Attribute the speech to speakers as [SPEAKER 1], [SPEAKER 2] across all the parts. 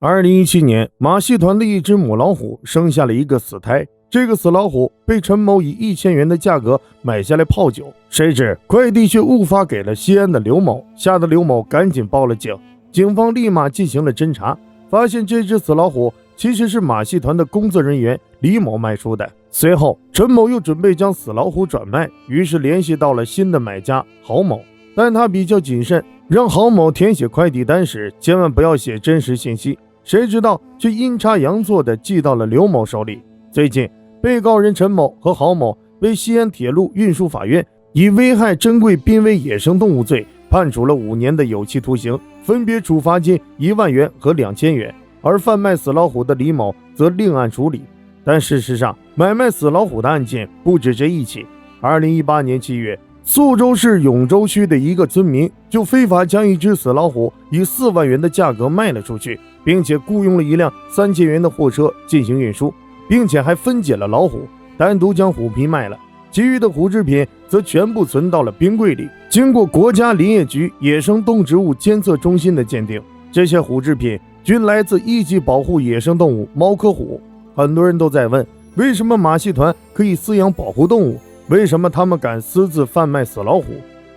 [SPEAKER 1] 2017年，马戏团的一只母老虎生下了一个死胎，这个死老虎被陈某以1000元的价格买下来泡酒，谁知快递却误发给了西安的刘某，吓得刘某赶紧报了警。警方立马进行了侦查，发现这只死老虎其实是马戏团的工作人员李某卖出的。随后，陈某又准备将死老虎转卖，于是联系到了新的买家郝某，但他比较谨慎，让郝某填写快递单时千万不要写真实信息。谁知道却阴差阳错地寄到了刘某手里。最近，被告人陈某和郝某被西安铁路运输法院以危害珍贵濒危野生动物罪判处了5年的有期徒刑，分别处罚金1万元和2000元。而贩卖死老虎的李某则另案处理。但事实上，买卖死老虎的案件不止这一起。2018年7月，宿州市永州区的一个村民就非法将一只死老虎以4万元的价格卖了出去，并且雇佣了一辆3000元的货车进行运输，并且还分解了老虎，单独将虎皮卖了，其余的虎制品则全部存到了冰柜里。经过国家林业局野生动植物监测中心的鉴定，这些虎制品均来自一级保护野生动物猫科虎。很多人都在问，为什么马戏团可以饲养保护动物？为什么他们敢私自贩卖死老虎？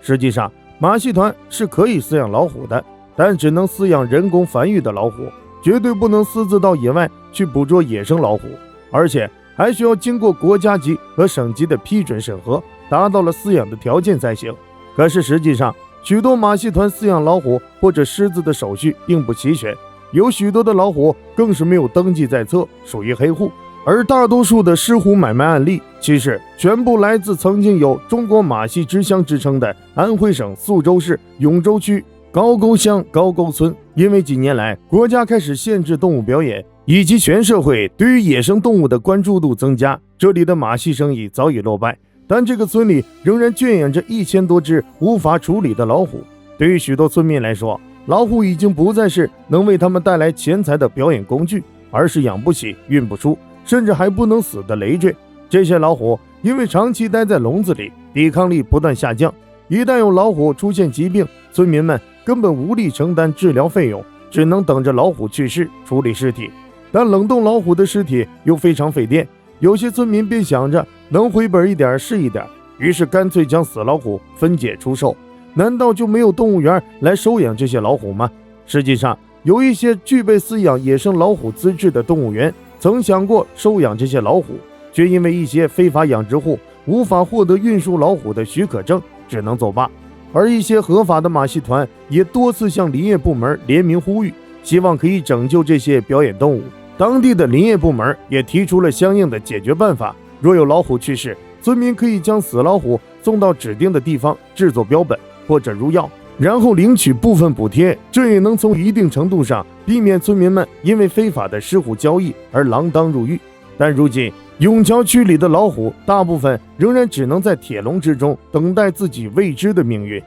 [SPEAKER 1] 实际上，马戏团是可以饲养老虎的，但只能饲养人工繁育的老虎，绝对不能私自到野外去捕捉野生老虎，而且还需要经过国家级和省级的批准审核，达到了饲养的条件才行。可是实际上，许多马戏团饲养老虎或者狮子的手续并不齐全，有许多的老虎更是没有登记在册，属于黑户。而大多数的狮虎买卖案例，其实全部来自曾经有中国马戏之乡之称的安徽省宿州市永州区高沟乡高沟村。因为几年来国家开始限制动物表演，以及全社会对于野生动物的关注度增加，这里的马戏生意早已落败，但这个村里仍然圈养着1000多只无法处理的老虎。对于许多村民来说，老虎已经不再是能为他们带来钱财的表演工具，而是养不起、运不出，甚至还不能死的累赘。这些老虎因为长期待在笼子里，抵抗力不断下降，一旦有老虎出现疾病，村民们根本无力承担治疗费用，只能等着老虎去世处理尸体。但冷冻老虎的尸体又非常费电，有些村民便想着能回本一点是一点，于是干脆将死老虎分解出售。难道就没有动物园来收养这些老虎吗？实际上，有一些具备饲养野生老虎资质的动物园曾想过收养这些老虎，却因为一些非法养殖户无法获得运输老虎的许可证，只能作罢。而一些合法的马戏团也多次向林业部门联名呼吁，希望可以拯救这些表演动物。当地的林业部门也提出了相应的解决办法，若有老虎去世，村民可以将死老虎送到指定的地方制作标本或者入药，然后领取部分补贴，这也能从一定程度上避免村民们因为非法的狮虎交易而锒铛入狱。但如今永桥区里的老虎大部分仍然只能在铁笼之中等待自己未知的命运。